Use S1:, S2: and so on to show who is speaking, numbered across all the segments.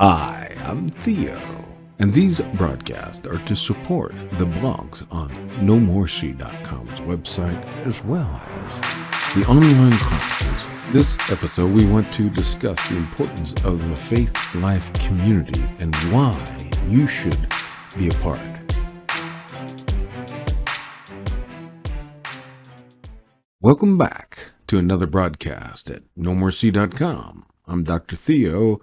S1: Hi, I'm Theo, and these broadcasts are to support the blogs on nomorec.com's website as well as the online classes. This episode, we want to discuss the importance of the Faith Life community and why you should be a part. Welcome back to another broadcast at nomorec.com. I'm Dr. Theo,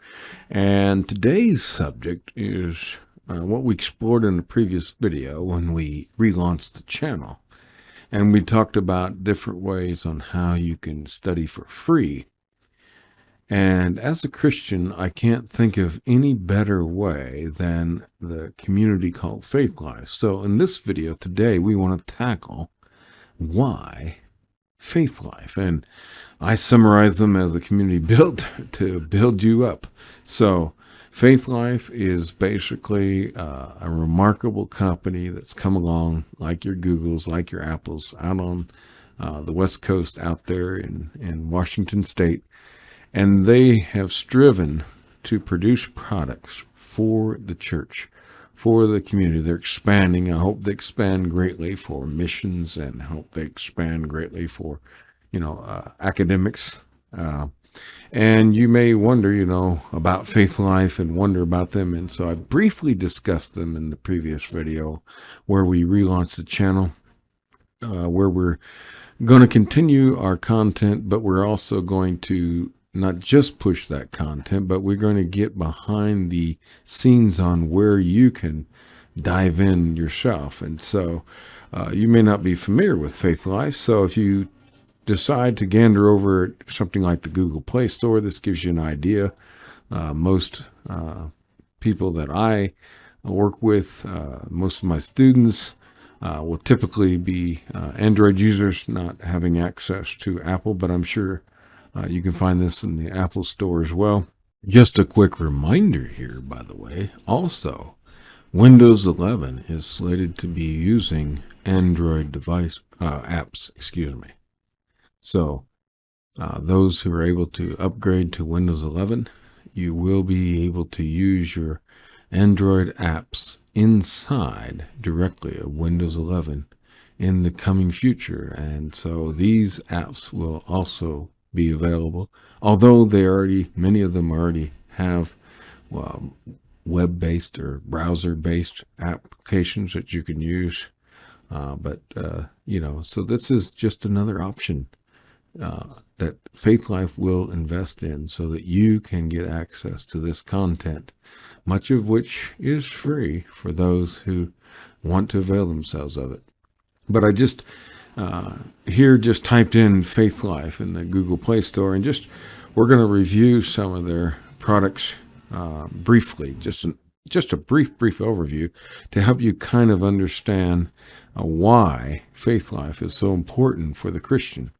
S1: and today's subject is what we explored in the previous video when we relaunched the channel. And we talked about different ways on how you can study for free. And as a Christian, I can't think of any better way than the community called Faith Life. So in this video today, we want to tackle why Faith Life. And I summarize them as a community built to build you up. So Faith Life is basically a remarkable company that's come along, like your Googles, like your Apples, out on the West Coast out there in Washington State. And they have striven to produce products for the church, for the community. They're expanding. I hope they expand greatly for missions, and I hope they expand greatly for, academics. And you may wonder, about Faith Life and wonder about them. And so I briefly discussed them in the previous video where we relaunched the channel, where we're going to continue our content, but we're also going to not just push that content, but we're going to get behind the scenes on where you can dive in yourself. And so you may not be familiar with Faith Life. So if you decide to gander over something like the Google Play Store, this gives you an idea. Most people that I work with, most of my students will typically be Android users, not having access to Apple, but I'm sure you can find this in the Apple Store as well. Just a quick reminder here, by the way, also, Windows 11 is slated to be using Android device apps, So those who are able to upgrade to Windows 11, you will be able to use your Android apps inside directly of Windows 11 in the coming future. And so these apps will also be available, although many of them already have web-based or browser-based applications that you can use. So this is just another option that Faith Life will invest in so that you can get access to this content, much of which is free for those who want to avail themselves of it. But I just just typed in Faith Life in the Google Play Store, and we're going to review some of their products briefly, just a brief overview to help you kind of understand why Faith Life is so important for the Christian.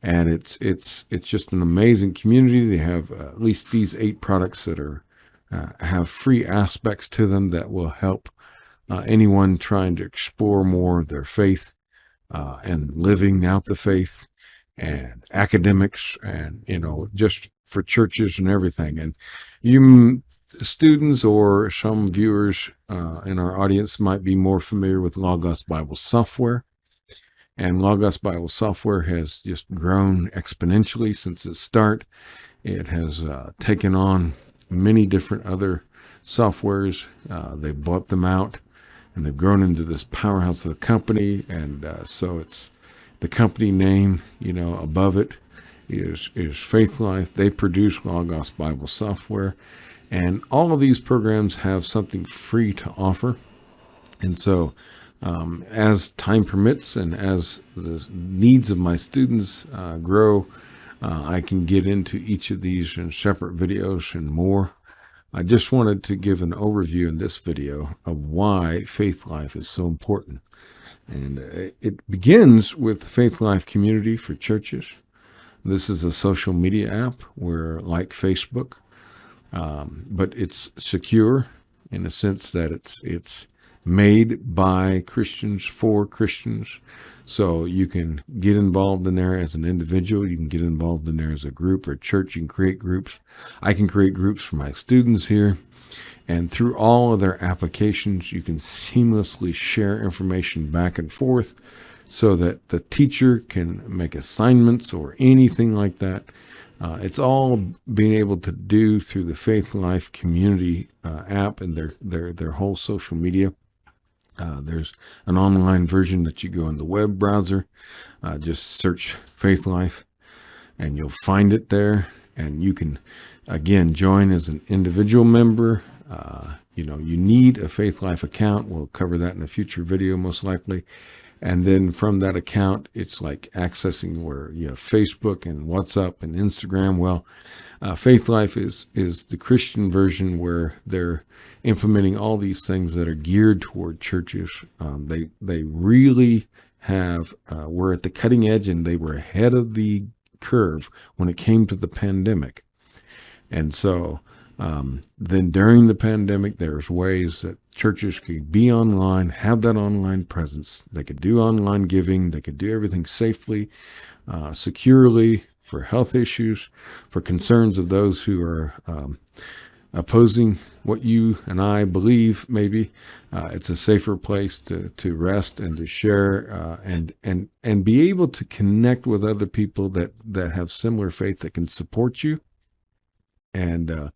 S1: And it's just an amazing community. They have at least these 8 products that are have free aspects to them that will help anyone trying to explore more of their faith and living out the faith, and academics, and just for churches and everything. And you students or some viewers in our audience might be more familiar with Logos Bible software. And Logos Bible software has just grown exponentially since its start. It has taken on many different other softwares. They've bought them out, and they've grown into this powerhouse of the company. And so it's the company name, above it is Faith Life. They produce Logos Bible software, and all of these programs have something free to offer. And so as time permits and as the needs of my students grow, I can get into each of these in separate videos and more. I just wanted to give an overview in this video of why Faith Life is so important. And it begins with the Faith Life community for churches. This is a social media app where, like Facebook, but it's secure in the sense that it's made by Christians for Christians. So you can get involved in there as an individual. You can get involved in there as a group or church. You can create groups. I can create groups for my students here. And through all of their applications, you can seamlessly share information back and forth so that the teacher can make assignments or anything like that. It's all being able to do through the Faithlife community app and their whole social media. There's an online version that you go in the web browser, just search Faithlife, and you'll find it there. And you can, again, join as an individual member. You need a Faithlife account. We'll cover that in a future video, most likely. And then from that account, it's like accessing where you have Facebook and WhatsApp and Instagram. Well, Faithlife is the Christian version where they're implementing all these things that are geared toward churches. They really have, we're at the cutting edge, and they were ahead of the curve when it came to the pandemic. And so then during the pandemic, there's ways that churches could be online, have that online presence. They could do online giving. They could do everything safely, securely, for health issues, for concerns of those who are opposing what you and I believe. Maybe it's a safer place to rest and to share and be able to connect with other people that have similar faith that can support you. And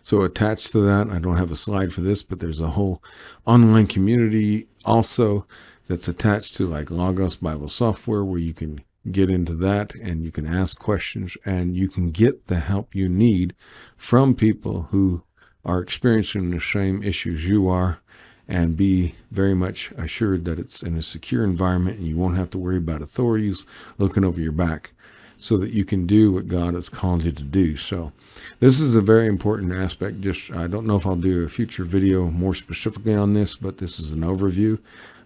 S1: so attached to that, I don't have a slide for this, but there's a whole online community also that's attached to like Logos Bible Software, where you can get into that and you can ask questions and you can get the help you need from people who are experiencing the same issues you are, and be very much assured that it's in a secure environment and you won't have to worry about authorities looking over your back, so that you can do what God has called you to do. So this is a very important aspect. I don't know if I'll do a future video more specifically on this, but this is an overview.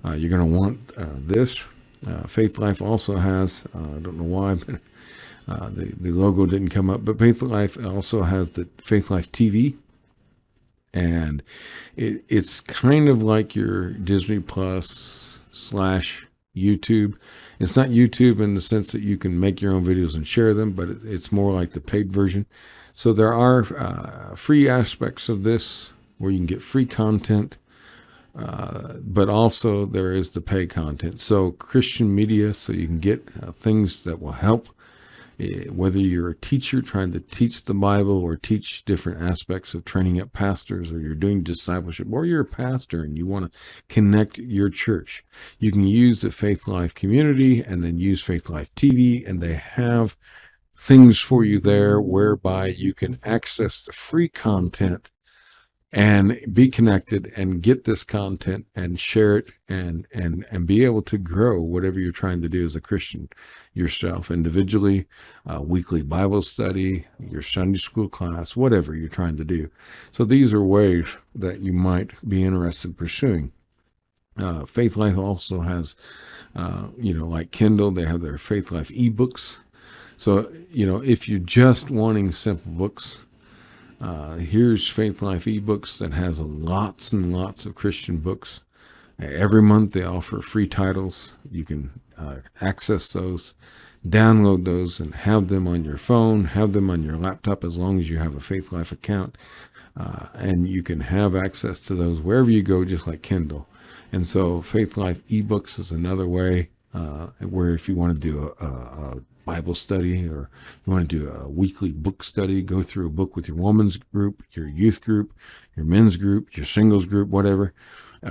S1: You're going to want this. Faithlife also has, I don't know why, but the logo didn't come up, but Faithlife also has the Faithlife TV. And it's kind of like your Disney Plus / YouTube. It's not YouTube in the sense that you can make your own videos and share them, but it's more like the paid version. So there are free aspects of this where you can get free content, but also there is the pay content. So Christian media, so you can get things that will help, whether you're a teacher trying to teach the Bible or teach different aspects of training up pastors, or you're doing discipleship, or you're a pastor and you want to connect your church. You can use the Faithlife community and then use Faithlife TV, and they have things for you there whereby you can access the free content and be connected and get this content and share it and be able to grow whatever you're trying to do as a Christian yourself, individually, weekly Bible study, your Sunday school class, whatever you're trying to do. So these are ways that you might be interested in pursuing. Faithlife also has, like Kindle, they have their Faithlife Ebooks. So, if you're just wanting simple books, here's Faithlife Ebooks that has lots and lots of Christian books. Every month they offer free titles. You can access those, download those, and have them on your phone, have them on your laptop, as long as you have a Faithlife account. And you can have access to those wherever you go, just like Kindle. And so Faithlife Ebooks is another way where if you want to do a Bible study, or you want to do a weekly book study, go through a book with your women's group, your youth group, your men's group, your singles group, whatever,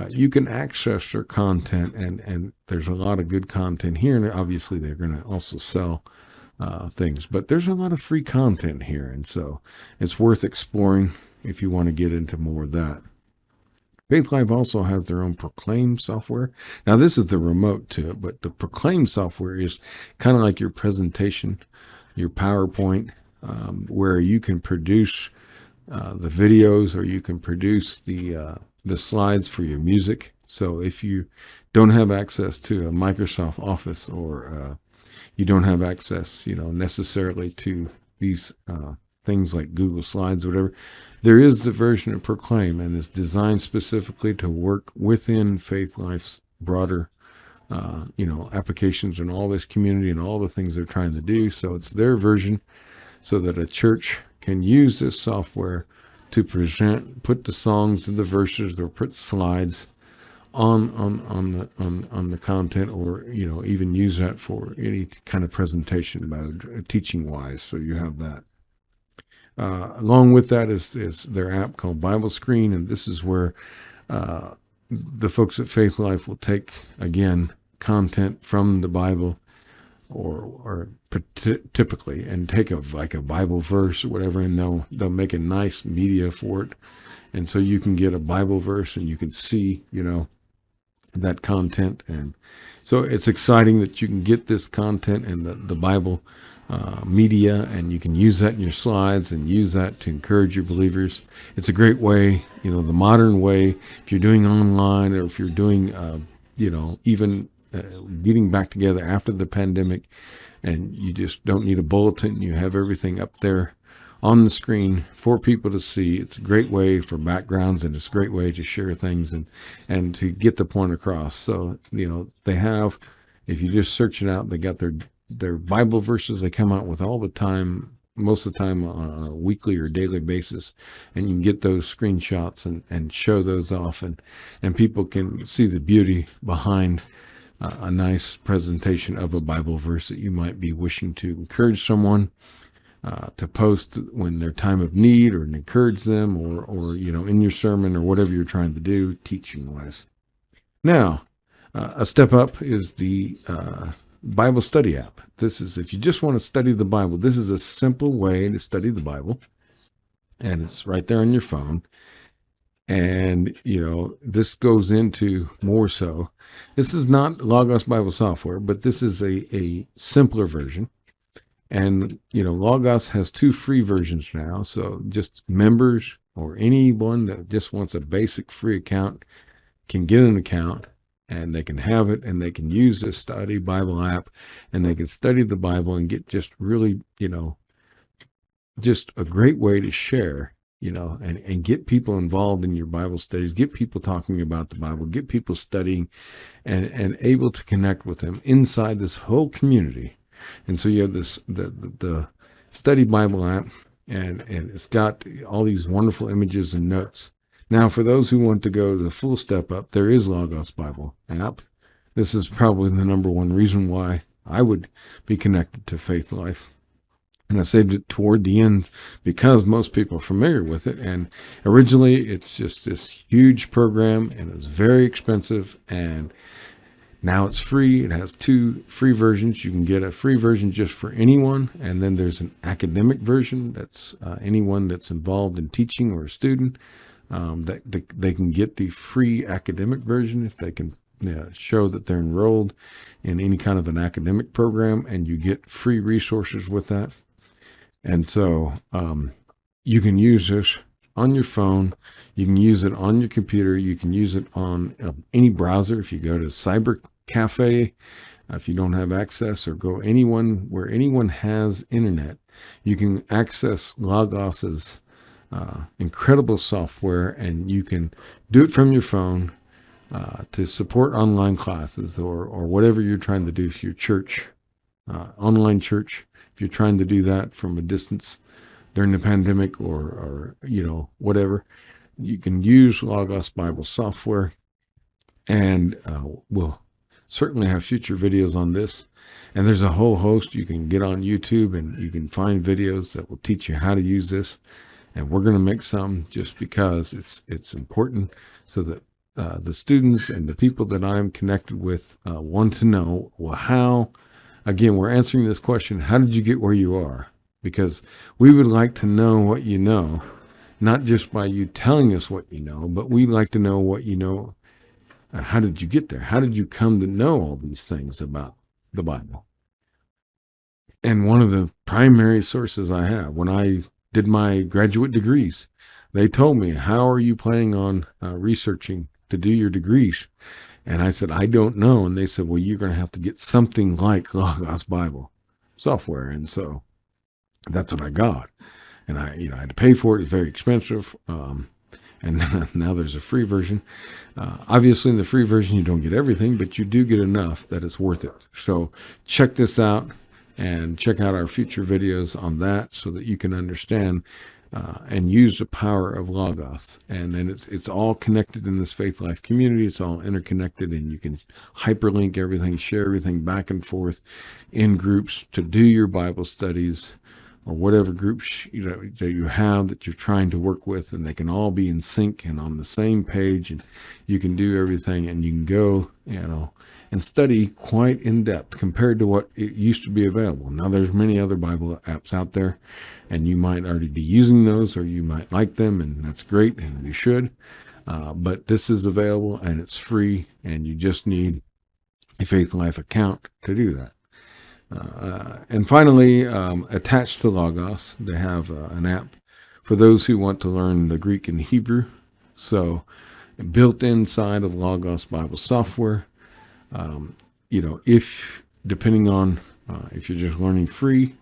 S1: you can access their content, and there's a lot of good content here. And obviously they're going to also sell things, but there's a lot of free content here, and so it's worth exploring if you want to get into more of that. Faithlife also has their own Proclaim software. Now, this is the remote to it, but the Proclaim software is kind of like your presentation, your PowerPoint, where you can produce the videos, or you can produce the slides for your music. So if you don't have access to a Microsoft Office, or you don't have access, necessarily to these things like Google Slides or whatever, There is the version of Proclaim, and it's designed specifically to work within Faith Life's broader, applications and all this community and all the things they're trying to do. So it's their version, so that a church can use this software to put the songs and the verses, or put slides on the content, or even use that for any kind of presentation mode, teaching wise. So you have that. Along with that is their app called Bible Screen, and this is where the folks at Faith Life will take, again, content from the Bible, or typically, and take a Bible verse or whatever, and they'll make a nice media for it, and so you can get a Bible verse and you can see that content. And so it's exciting that you can get this content and the Bible media, and you can use that in your slides and use that to encourage your believers. It's a great way, the modern way, if you're doing online, or if you're doing, even getting back together after the pandemic, and you just don't need a bulletin. You have everything up there on the screen for people to see. It's a great way for backgrounds, and it's a great way to share things and to get the point across. So, they have, if you just search it out, they got their Bible verses they come out with all the time, most of the time on a weekly or daily basis, and you can get those screenshots and show those off, and people can see the beauty behind a nice presentation of a Bible verse that you might be wishing to encourage someone to post when their time of need, or encourage them, or in your sermon, or whatever you're trying to do teaching wise. Now, a step up is the Bible study app. This is, if you just want to study the Bible, this is a simple way to study the Bible, and it's right there on your phone. And, this goes into more so. This is not Logos Bible software, but this is a simpler version. And, Logos has 2 free versions now. So just members, or anyone that just wants a basic free account, can get an account, and they can have it, and they can use this study Bible app, and they can study the Bible and get just really, just a great way to share, and get people involved in your Bible studies, get people talking about the Bible, get people studying, and able to connect with them inside this whole community. And so you have the study Bible app, and it's got all these wonderful images and notes. Now, for those who want to go the full step up, there is Logos Bible app. This is probably the number one reason why I would be connected to Faith Life. And I saved it toward the end because most people are familiar with it. And originally, it's just this huge program, and it's very expensive. And now it's free. It has 2 free versions. You can get a free version just for anyone, and then there's an academic version that's anyone that's involved in teaching, or a student, that they can get the free academic version if they can show that they're enrolled in any kind of an academic program, and you get free resources with that. And so you can use this on your phone. You can use it on your computer. You can use it on any browser. If you go to Cyber Cafe, if you don't have access, or go where anyone has internet, you can access Logos's incredible software, and you can do it from your phone to support online classes, or whatever you're trying to do for your church, online church. If you're trying to do that from a distance during the pandemic, or whatever, you can use Logos Bible software, and we'll certainly have future videos on this. And there's a whole host. You can get on YouTube, and you can find videos that will teach you how to use this. And we're going to make some, just because it's important, so that the students and the people that I'm connected with want to know, well, how. Again, we're answering this question: how did you get where you are? Because we would like to know what you know, not just by you telling us what you know, but we'd like to know what you know. How did you get there? How did you come to know all these things about the Bible? And one of the primary sources I have, when I did my graduate degrees, they told me, how are you planning on researching to do your degrees? And I said, I don't know. And they said, well, you're going to have to get something like Logos Bible software. And so that's what I got. and I had to pay for it. It's very expensive. And now there's a free version. Obviously, in the free version, you don't get everything, but you do get enough that it's worth it. So check this out and check out our future videos on that so that you can understand and use the power of Logos. And then it's all connected in this Faith Life community. It's all interconnected, and you can hyperlink everything, share everything back and forth in groups to do your Bible studies, or whatever groups that you have that you're trying to work with, and they can all be in sync and on the same page, and you can do everything, and you can go and study quite in depth compared to what it used to be available. Now there's many other Bible apps out there, and you might already be using those, or you might like them, and that's great, and you should. But this is available, and it's free, and you just need a Faith Life account to do that. And finally, attached to Logos, they have an app for those who want to learn the Greek and Hebrew. So built inside of Logos Bible software, if depending on if you're just learning free,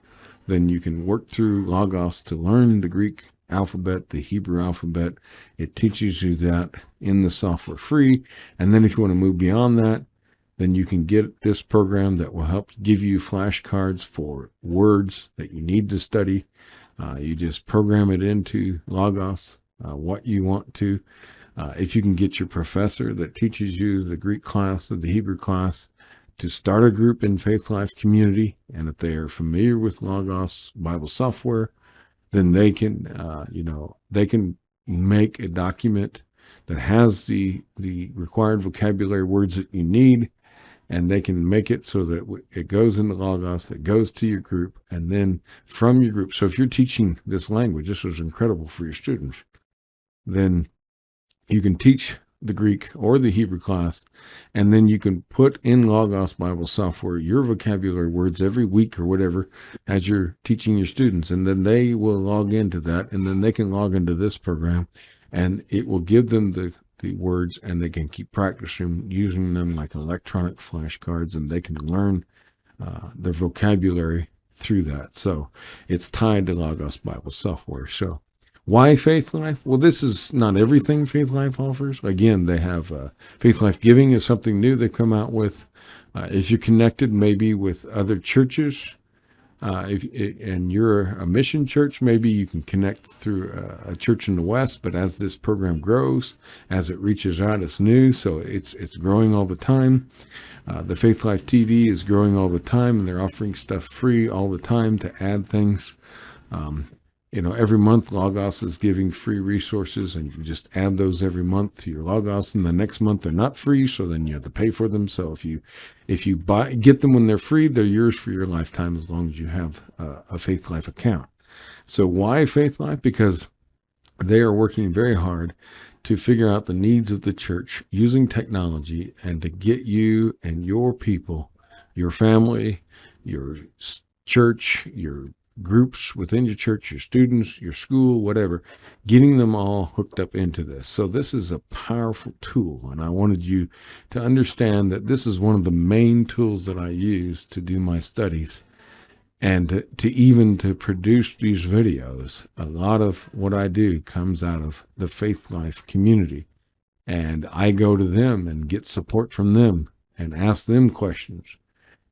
S1: then you can work through Logos to learn the Greek alphabet, the Hebrew alphabet. It teaches you that in the software free. And then if you want to move beyond that, then you can get this program that will help give you flashcards for words that you need to study. You just program it into Logos, what you want to. If you can get your professor that teaches you the Greek class or the Hebrew class to start a group in Faith Life community, and if they are familiar with Logos Bible software, then they can, they can make a document that has the required vocabulary words that you need, and they can make it so that it goes into Logos, it goes to your group, and then from your group. So if you're teaching this language, this is incredible for your students, then you can teach the Greek or the Hebrew class, and then you can put in Logos Bible software your vocabulary words every week or whatever as you're teaching your students, and then they will log into that, and then they can log into this program, and it will give them the words, and they can keep practicing using them like electronic flashcards, and they can learn their vocabulary through that. So it's tied to Logos Bible software. So why Faith Life? Well, this is not everything Faith Life offers. Again, they have Faith Life Giving is something new they come out with. If you're connected maybe with other churches, and you're a mission church, maybe you can connect through a church in the West. But as this program grows, as it reaches out, it's new, so it's growing all the time. The Faithlife TV is growing all the time, and they're offering stuff free all the time to add things. Every month Logos is giving free resources, and you just add those every month to your Logos, and the next month they're not free, so then you have to pay for them. So if you get them when they're free, they're yours for your lifetime as long as you have a Faith Life account. So why Faith Life? Because they are working very hard to figure out the needs of the church using technology, and to get you and your people, your family, your church, your groups within your church, your students, your school, whatever, getting them all hooked up into this. So this is a powerful tool, and I wanted you to understand that this is one of the main tools that I use to do my studies, and to produce these videos. A lot of what I do comes out of the Faith Life community, and I go to them and get support from them and ask them questions.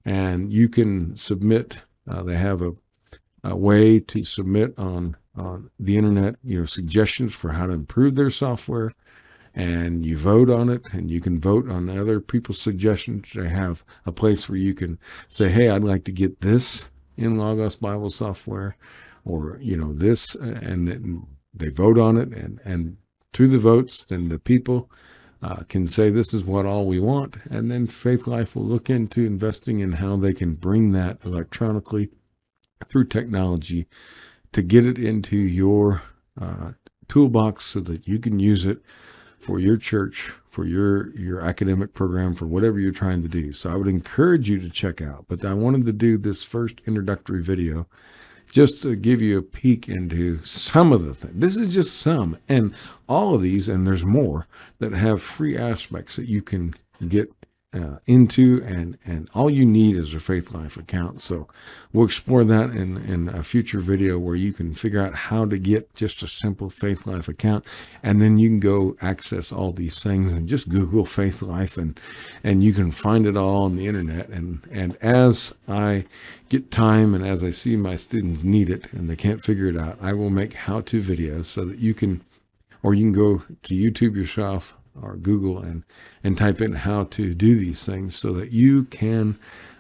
S1: And you can submit, they have a way to submit on the internet, suggestions for how to improve their software, and you vote on it, and you can vote on other people's suggestions. They have a place where you can say, hey, I'd like to get this in Logos Bible software, or this, and then they vote on it, and through the votes, then the people can say this is what all we want, and then Faith Life will look into investing in how they can bring that electronically through technology to get it into your toolbox so that you can use it for your church, for your academic program, for whatever you're trying to do. So I would encourage you to check out. But I wanted to do this first introductory video just to give you a peek into some of the things. This is just some, and all of these, and there's more, that have free aspects that you can get into, and all you need is a Faithlife account. So we'll explore that in a future video where you can figure out how to get just a simple Faithlife account, and then you can go access all these things and just Google Faithlife, and you can find it all on the internet. And as I get time and as I see my students need it and they can't figure it out, I will make how-to videos so that you can go to YouTube yourself or Google and type in how to do these things so that you can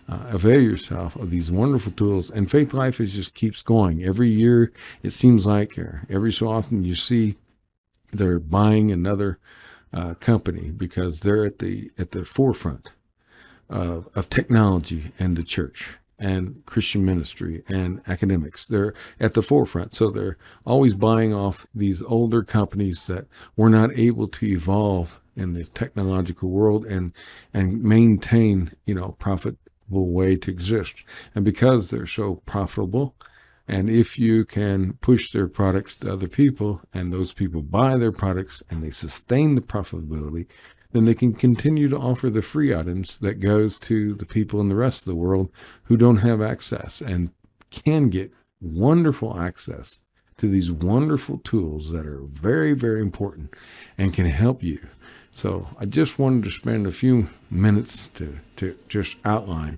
S1: avail yourself of these wonderful tools. And Faithlife just keeps going. Every year, it seems like, or every so often, you see they're buying another company because they're at the forefront of technology and the church and Christian ministry and academics. They're at the forefront. So they're always buying off these older companies that were not able to evolve in the technological world and maintain, profitable way to exist. And because they're so profitable, and if you can push their products to other people and those people buy their products and they sustain the profitability, then they can continue to offer the free items that goes to the people in the rest of the world who don't have access and can get wonderful access to these wonderful tools that are very, very important and can help you. So I just wanted to spend a few minutes to just outline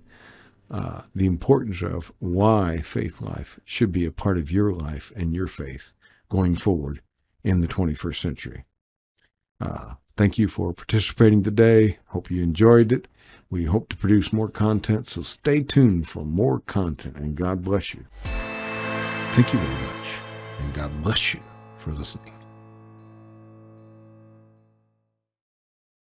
S1: the importance of why Faithlife should be a part of your life and your faith going forward in the 21st century. Thank you for participating today. Hope you enjoyed it. We hope to produce more content, so stay tuned for more content, and God bless you. Thank you very much, and God bless you for listening.